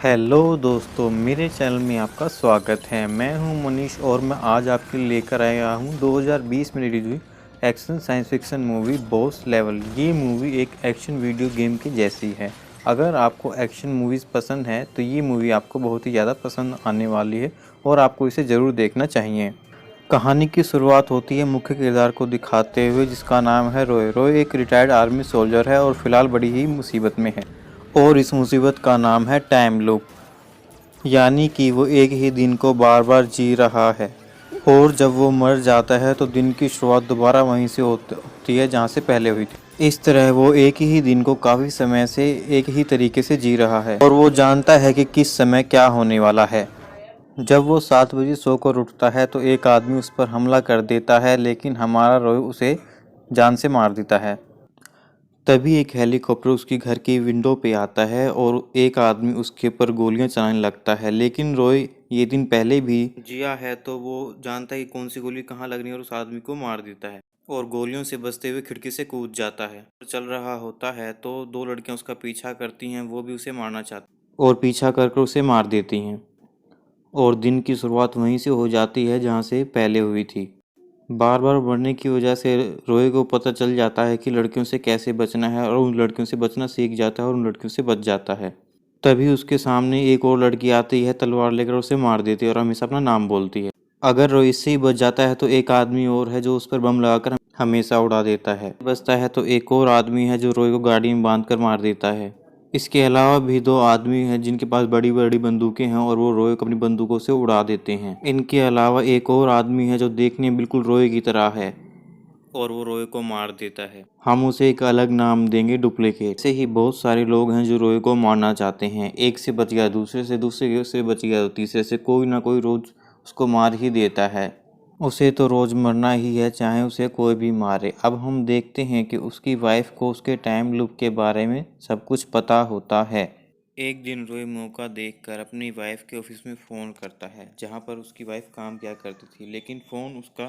Hello दोस्तों, मेरे channel में आपका स्वागत है। मैं हूं मनीष और मैं आज आपके लिए लेकर आया हूं 2020 में रिलीज हुई action science fiction movie boss level. ये मूवी एक एक्शन वीडियो गेम की जैसी है। अगर आपको एक्शन मूवीज़ पसंद है तो ये मूवी आपको बहुत ही ज़्यादा पसंद आने वाली है और आपको इसे ज़रूर देखना चाहिए। कहानी की शुरुआत होती है मुख्य किरदार को दिखाते हुए, जिसका नाम है रॉय। रॉय एक रिटायर्ड आर्मी सोल्जर है और फिलहाल बड़ी ही मुसीबत में है, और इस मुसीबत का नाम है टाइम लूप। यानी कि वो एक ही दिन को बार बार जी रहा है, और जब वो मर जाता है तो दिन की शुरुआत दोबारा वहीं से होती है जहाँ से पहले हुई थी। इस तरह वो एक ही दिन को काफ़ी समय से एक ही तरीके से जी रहा है, और वो जानता है कि किस समय क्या होने वाला है। जब वो 7 बजे सोकर उठता है तो एक आदमी उस पर हमला कर देता है, लेकिन हमारा रॉय उसे जान से मार देता है। तभी एक हेलीकॉप्टर उसकी घर की विंडो पे आता है और एक आदमी उसके ऊपर गोलियां चलाने लगता है। लेकिन रॉय ये दिन पहले भी जिया है, तो वो जानता है कि कौन सी गोली कहाँ लगनी है और उस आदमी को मार देता है, और गोलियों से बचते हुए खिड़की से कूद जाता है। चल रहा होता है तो दो लड़कियां उसका पीछा करती हैं, वो भी उसे मारना चाहती और पीछा कर उसे मार देती हैं, और दिन की शुरुआत वहीं से हो जाती है जहाँ से पहले हुई थी। बार बार मरने की वजह से रोए को पता चल जाता है कि लड़कियों से कैसे बचना है, और उन लड़कियों से बचना सीख जाता है और उन लड़कियों से बच जाता है। तभी उसके सामने एक और लड़की आती है, तलवार लेकर उसे मार देती है और हमेशा अपना नाम बोलती है। अगर रोए इससे ही बच जाता है तो एक आदमी और है जो उस पर बम लगाकर हमेशा उड़ा देता है। बचता है तो एक और आदमी है जो रोए को गाड़ी में बांधकर मार देता है। इसके अलावा भी दो आदमी हैं जिनके पास बड़ी बड़ी बंदूकें हैं, और वो रोए को अपनी बंदूकों से उड़ा देते हैं। इनके अलावा एक और आदमी है जो देखने में बिल्कुल रोए की तरह है, और वो रोए को मार देता है। हम उसे एक अलग नाम देंगे, डुप्लीकेट। ऐसे ही बहुत सारे लोग हैं जो रोए को मारना चाहते हैं। एक से बच गया, दूसरे से बच गया, तो तीसरे से कोई ना कोई रोज उसको मार ही देता है। उसे तो रोज मरना ही है, चाहे उसे कोई भी मारे। अब हम देखते हैं कि उसकी वाइफ को उसके टाइम लूप के बारे में सब कुछ पता होता है। एक दिन रॉय मौका देखकर अपनी वाइफ के ऑफिस में फ़ोन करता है, जहां पर उसकी वाइफ काम किया करती थी। लेकिन फ़ोन उसका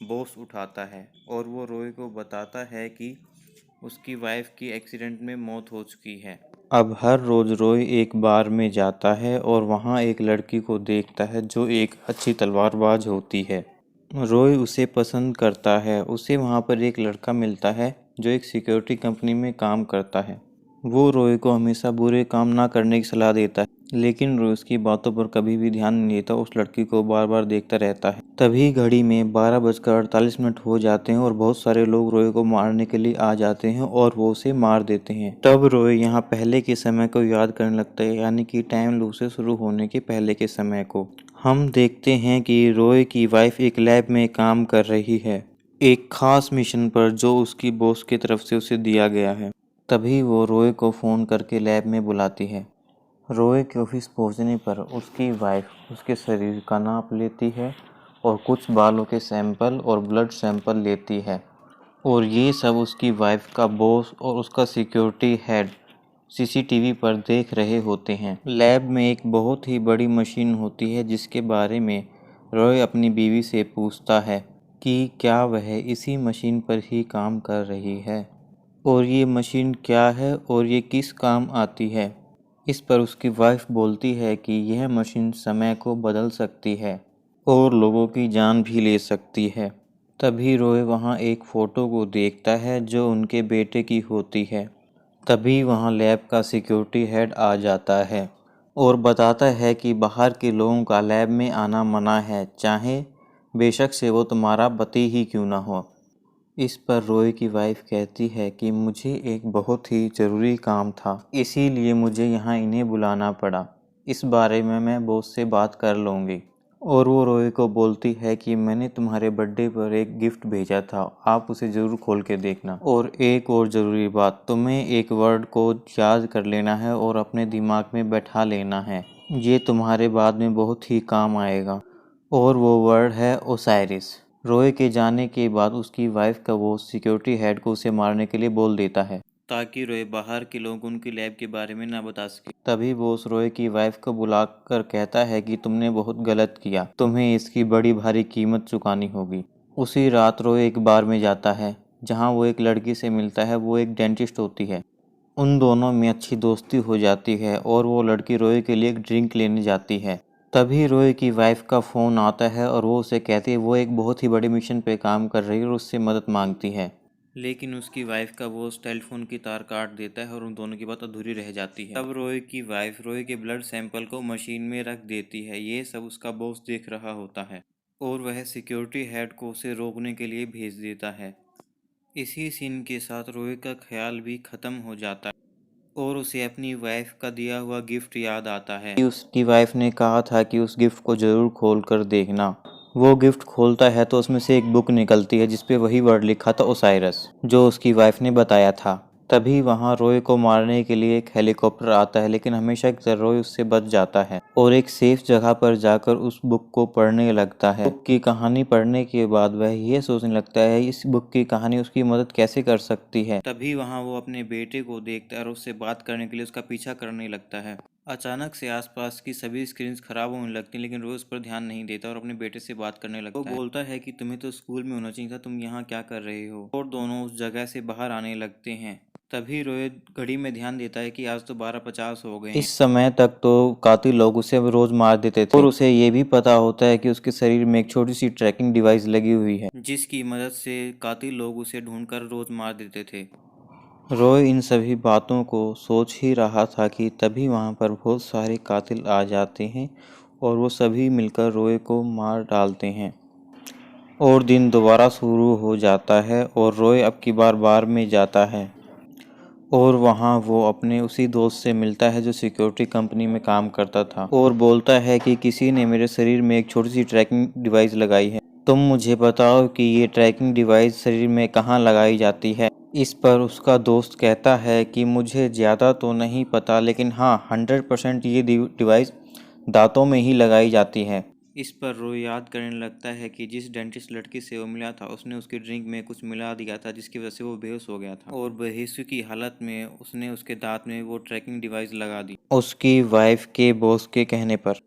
बॉस उठाता है और वो रॉय को बताता है कि उसकी वाइफ की एक्सीडेंट में मौत हो चुकी है। अब हर रोज रॉय एक बार में जाता है और वहाँ एक लड़की को देखता है जो एक अच्छी तलवारबाज होती है। रॉय उसे पसंद करता है। उसे वहाँ पर एक लड़का मिलता है जो एक सिक्योरिटी कंपनी में काम करता है। वो रॉय को हमेशा बुरे काम ना करने की सलाह देता है, लेकिन रॉय उसकी बातों पर कभी भी ध्यान नहीं देता। उस लड़की को बार बार देखता रहता है। तभी घड़ी में 12:48 हो जाते हैं और बहुत सारे लोग रॉय को मारने के लिए आ जाते हैं और वो उसे मार देते हैं। तब रॉय यहाँ पहले के समय को याद करने लगता है, यानी कि टाइम लूप से शुरू होने के पहले के समय को। हम देखते हैं कि रॉय की वाइफ एक लैब में काम कर रही है, एक खास मिशन पर जो उसकी बॉस की तरफ से उसे दिया गया है। तभी वो रॉय को फ़ोन करके लैब में बुलाती है। रॉय के ऑफिस पहुंचने पर उसकी वाइफ उसके शरीर का नाप लेती है और कुछ बालों के सैंपल और ब्लड सैंपल लेती है, और ये सब उसकी वाइफ का बॉस और उसका सिक्योरिटी हेड सीसीटीवी पर देख रहे होते हैं। लैब में एक बहुत ही बड़ी मशीन होती है जिसके बारे में रॉय अपनी बीवी से पूछता है कि क्या वह इसी मशीन पर ही काम कर रही है, और ये मशीन क्या है और ये किस काम आती है। इस पर उसकी वाइफ बोलती है कि यह मशीन समय को बदल सकती है और लोगों की जान भी ले सकती है। तभी रॉय वहाँ एक फ़ोटो को देखता है जो उनके बेटे की होती है। तभी वहाँ लैब का सिक्योरिटी हेड आ जाता है और बताता है कि बाहर के लोगों का लैब में आना मना है, चाहे बेशक से वो तुम्हारा पति ही क्यों ना हो। इस पर रॉय की वाइफ कहती है कि मुझे एक बहुत ही ज़रूरी काम था, इसीलिए मुझे यहाँ इन्हें बुलाना पड़ा। इस बारे में मैं बॉस से बात कर लूँगी। और वो रॉय को बोलती है कि मैंने तुम्हारे बर्थडे पर एक गिफ्ट भेजा था, आप उसे ज़रूर खोल के देखना। और एक और ज़रूरी बात, तुम्हें एक वर्ड को याद कर लेना है और अपने दिमाग में बैठा लेना है, ये तुम्हारे बाद में बहुत ही काम आएगा। और वो वर्ड है ओसाइरिस। रॉय के जाने के बाद उसकी वाइफ का वो सिक्योरिटी हेड को उसे मारने के लिए बोल देता है, ताकि रॉय बाहर के लोग उनकी लैब के बारे में ना बता सके। तभी बॉस रॉय की वाइफ को बुलाकर कहता है कि तुमने बहुत गलत किया, तुम्हें इसकी बड़ी भारी कीमत चुकानी होगी। उसी रात रॉय एक बार में जाता है जहां वो एक लड़की से मिलता है। वो एक डेंटिस्ट होती है उन दोनों में अच्छी दोस्ती हो जाती है और वो लड़की रोय के लिए एक ड्रिंक लेने जाती है। तभी रोय की वाइफ का फ़ोन आता है और वो उसे कहती है वो एक बहुत ही बड़े मिशन पे काम कर रही है और उससे मदद मांगती है। लेकिन उसकी वाइफ का बॉस टेलीफोन की तार काट देता है और उन दोनों की बात अधूरी रह जाती है। तब रोय की वाइफ रोय के ब्लड सैंपल को मशीन में रख देती है। ये सब उसका बॉस देख रहा होता है और वह सिक्योरिटी हेड को उसे रोकने के लिए भेज देता है। इसी सीन के साथ रोय का ख्याल भी खत्म हो जाता है और उसे अपनी वाइफ का दिया हुआ गिफ्ट याद आता है कि उसकी वाइफ ने कहा था कि उस गिफ्ट को जरूर खोल कर देखना। वो गिफ्ट खोलता है तो उसमें से एक बुक निकलती है जिसपे वही वर्ड लिखा था ओसाइरस, जो उसकी वाइफ ने बताया था। तभी वहाँ रोय को मारने के लिए एक हेलीकॉप्टर आता है, लेकिन हमेशा की तरह रोय उससे बच जाता है और एक सेफ जगह पर जाकर उस बुक को पढ़ने लगता है। बुक की कहानी पढ़ने के बाद वह ये सोचने लगता है इस बुक की कहानी उसकी मदद कैसे कर सकती है। तभी वहाँ वो अपने बेटे को देखता है और उससे बात करने के लिए उसका पीछा करने लगता है। अचानक से आसपास की सभी स्क्रीन्स खराब होने लगती हैं, लेकिन रोय उस पर ध्यान नहीं देता और अपने बेटे से बात करने लगता है। वो बोलता है कि तुम्हें तो स्कूल में होना चाहिए था, तुम यहाँ क्या कर रहे हो, और दोनों उस जगह से बाहर आने लगते हैं। तभी रोय घड़ी में ध्यान देता है कि आज तो 12:50 हो गए हैं। इस समय तक तो कातिल लोग उसे रोज मार देते थे और उसे ये भी पता होता है कि उसके शरीर में एक छोटी सी ट्रैकिंग डिवाइस लगी हुई है, जिसकी मदद से कातिल लोग उसे ढूंढकर रोज मार देते थे। रॉय इन सभी बातों को सोच ही रहा था कि तभी वहाँ पर बहुत सारे कातिल आ जाते हैं और वो सभी मिलकर रॉय को मार डालते हैं और दिन दोबारा शुरू हो जाता है और रॉय अब की बार बार में जाता है और वहाँ वो अपने उसी दोस्त से मिलता है जो सिक्योरिटी कंपनी में काम करता था और बोलता है कि किसी ने मेरे शरीर में एक छोटी सी ट्रैकिंग डिवाइस लगाई है, तुम मुझे बताओ कि ये ट्रैकिंग डिवाइस शरीर में कहाँ लगाई जाती है। इस पर उसका दोस्त कहता है कि मुझे ज़्यादा तो नहीं पता, लेकिन हाँ 100% ये डिवाइस दांतों में ही लगाई जाती है। इस पर रोय याद करने लगता है कि जिस डेंटिस्ट लड़की से वो मिला था उसने उसकी ड्रिंक में कुछ मिला दिया था, जिसकी वजह से वो बेहोश हो गया था और बेहोशी की हालत में उसने उसके दांत में वो ट्रैकिंग डिवाइस लगा दी उसकी वाइफ के बॉस के कहने पर,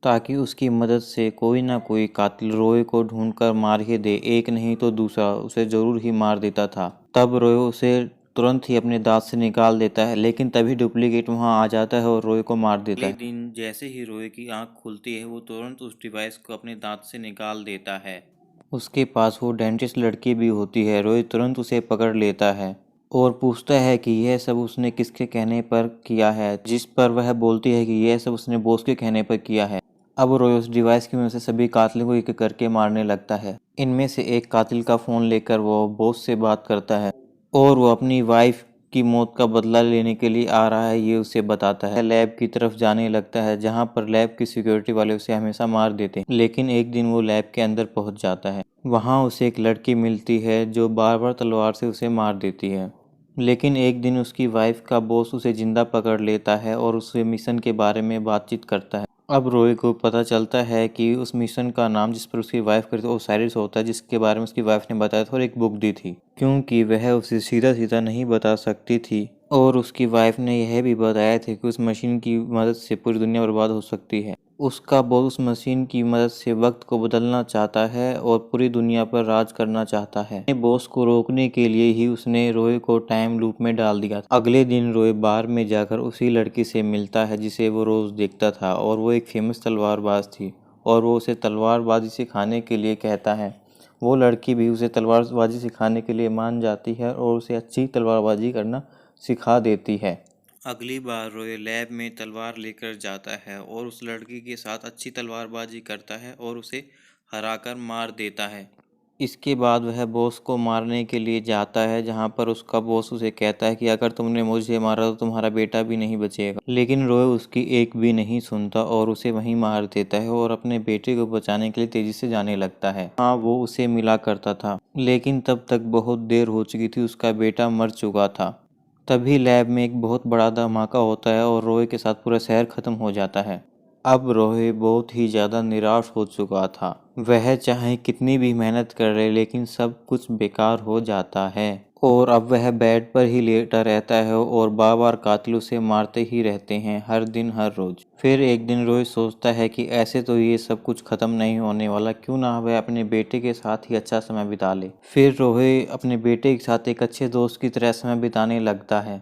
ताकि उसकी मदद से कोई ना कोई कातिल रोय को ढूंढकर मार ही दे। एक नहीं तो दूसरा उसे जरूर ही मार देता था। तब रोय उसे तुरंत ही अपने दांत से निकाल देता है, लेकिन तभी डुप्लीकेट वहां आ जाता है और रोय को मार देता है। अगले दिन जैसे ही रोय की आंख खुलती है वो तुरंत उस डिवाइस को अपने दांत से निकाल देता है। उसके पास वो डेंटिस्ट लड़की भी होती है। रोय तुरंत उसे पकड़ लेता है और पूछता है कि यह सब उसने किसके कहने पर किया है, जिस पर वह बोलती है कि यह सब उसने बॉस के कहने पर किया है। अब रोय उस डिवाइस की मदद से सभी कातिलों को एक एक करके मारने लगता है। इनमें से एक कातिल का फ़ोन लेकर वो बॉस से बात करता है और वो अपनी वाइफ की मौत का बदला लेने के लिए आ रहा है ये उसे बताता है। लैब की तरफ जाने लगता है जहाँ पर लैब की सिक्योरिटी वाले उसे हमेशा मार देते हैं, लेकिन एक दिन वो लैब के अंदर पहुँच जाता है। वहाँ उसे एक लड़की मिलती है जो बार बार तलवार से उसे मार देती है, लेकिन एक दिन उसकी वाइफ का बॉस उसे जिंदा पकड़ लेता है और उससे मिशन के बारे में बातचीत करता है। अब रोय को पता चलता है कि उस मिशन का नाम जिस पर उसकी वाइफ करती है ओसाइरिस होता है, जिसके बारे में उसकी वाइफ ने बताया था और एक बुक दी थी, क्योंकि वह उसे सीधा सीधा नहीं बता सकती थी और उसकी वाइफ ने यह भी बताया था कि उस मशीन की मदद से पूरी दुनिया बर्बाद हो सकती है। उसका बॉस उस मशीन की मदद से वक्त को बदलना चाहता है और पूरी दुनिया पर राज करना चाहता है। अपने बॉस को रोकने के लिए ही उसने रोय को टाइम लूप में डाल दिया। अगले दिन रोय बार में जाकर उसी लड़की से मिलता है जिसे वो रोज देखता था और वो एक फेमस तलवारबाज थी और वो उसे तलवारबाजी सिखाने के लिए कहता है। वो लड़की भी उसे तलवारबाजी सिखाने के लिए मान जाती है और उसे अच्छी तलवारबाजी करना सिखा देती है। अगली बार रोय लैब में तलवार लेकर जाता है और उस लड़की के साथ अच्छी तलवारबाजी करता है और उसे हराकर मार देता है। इसके बाद वह बॉस को मारने के लिए जाता है, जहां पर उसका बॉस उसे कहता है कि अगर तुमने मुझे मारा तो तुम्हारा बेटा भी नहीं बचेगा, लेकिन रोय उसकी एक भी नहीं सुनता और उसे वहीं मार देता है और अपने बेटे को बचाने के लिए तेजी से जाने लगता है। हाँ, वो उसे मिला करता था, लेकिन तब तक बहुत देर हो चुकी थी, उसका बेटा मर चुका था। तभी लैब में एक बहुत बड़ा धमाका होता है और रोय के साथ पूरा शहर खत्म हो जाता है। अब रोय बहुत ही ज़्यादा निराश हो चुका था। वह चाहे कितनी भी मेहनत कर ले, लेकिन सब कुछ बेकार हो जाता है और अब वह बेड पर ही लेटा रहता है और बार बार कातिल उसे मारते ही रहते हैं, हर दिन हर रोज। फिर एक दिन रोय सोचता है कि ऐसे तो ये सब कुछ खत्म नहीं होने वाला, क्यों ना वह अपने बेटे के साथ ही अच्छा समय बिता ले। फिर रोय अपने बेटे के साथ एक अच्छे दोस्त की तरह समय बिताने लगता है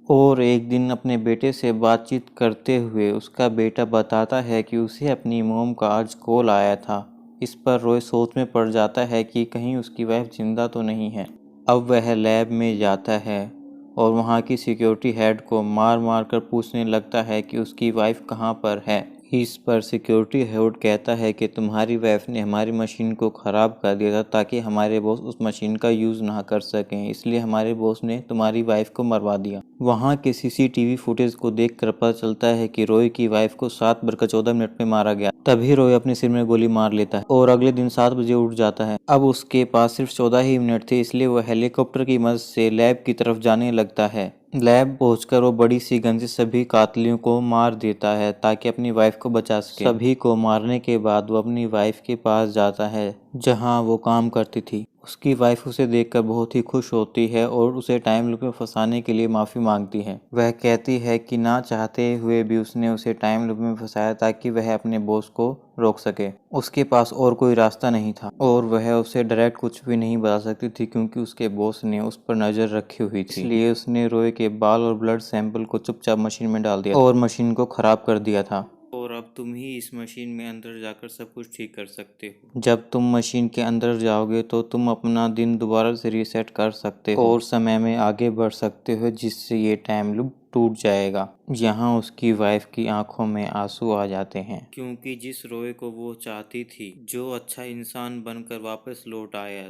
और एक दिन अपने बेटे से बातचीत करते हुए उसका बेटा बताता है कि उसे अपनी मोम का आज कॉल आया था। इस पर रॉय सोच में पड़ जाता है कि कहीं उसकी वाइफ जिंदा तो नहीं है। अब वह लैब में जाता है और वहाँ की सिक्योरिटी हेड को मार मार कर पूछने लगता है कि उसकी वाइफ कहाँ पर है। इस पर सिक्योरिटी हेड कहता है कि तुम्हारी वाइफ ने हमारी मशीन को ख़राब कर दिया था ताकि हमारे बॉस उस मशीन का यूज़ ना कर सकें, इसलिए हमारे बॉस ने तुम्हारी वाइफ को मरवा दिया। वहाँ के सीसीटीवी फुटेज को देखकर पता चलता है कि रॉय की वाइफ को 7 में मारा गया। तभी रॉय अपने सिर में गोली मार लेता है और अगले दिन 7 बजे उठ जाता है। अब उसके पास सिर्फ 14 ही मिनट थे, इसलिए वह हेलीकॉप्टर की मदद से लैब की तरफ जाने लगता है। लैब पहुंचकर वो बड़ी सी गन से सभी कातलियों को मार देता है ताकि अपनी वाइफ को बचा सके। सभी को मारने के बाद वो अपनी वाइफ के पास जाता है जहां वो काम करती थी। उसकी वाइफ उसे देखकर बहुत ही खुश होती है और उसे टाइम लूप में फंसाने के लिए माफ़ी मांगती है। वह कहती है कि ना चाहते हुए भी उसने उसे टाइम लूप में फंसाया ताकि वह अपने बॉस को रोक सके। उसके पास और कोई रास्ता नहीं था और वह उसे डायरेक्ट कुछ भी नहीं बता सकती थी क्योंकि उसके बॉस ने उस पर नज़र रखी हुई थी। इसलिए उसने रॉय के बाल और ब्लड सैंपल को चुपचाप मशीन में डाल दिया और मशीन को ख़राब कर दिया था। और अब तुम ही इस मशीन में अंदर जाकर सब कुछ ठीक कर सकते हो। जब तुम मशीन के अंदर जाओगे तो तुम अपना दिन दोबारा से रीसेट कर सकते हो और समय में आगे बढ़ सकते हो, जिससे ये टाइम लूप टूट जाएगा। यहाँ उसकी वाइफ की आंखों में आंसू आ जाते हैं क्योंकि जिस रॉय को वो चाहती थी, जो अच्छा इंसान बनकर वापस लौट आया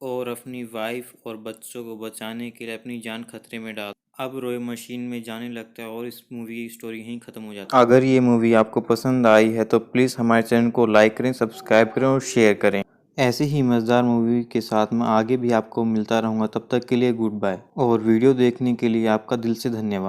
और अपनी वाइफ और बच्चों को बचाने के लिए अपनी जान खतरे में डाल। अब रॉय मशीन में जाने लगता है और इस मूवी की स्टोरी यहीं ख़त्म हो जाती है। अगर ये मूवी आपको पसंद आई है तो प्लीज़ हमारे चैनल को लाइक करें, सब्सक्राइब करें और शेयर करें। ऐसे ही मज़ेदार मूवी के साथ मैं आगे भी आपको मिलता रहूँगा। तब तक के लिए गुड बाय और वीडियो देखने के लिए आपका दिल से धन्यवाद।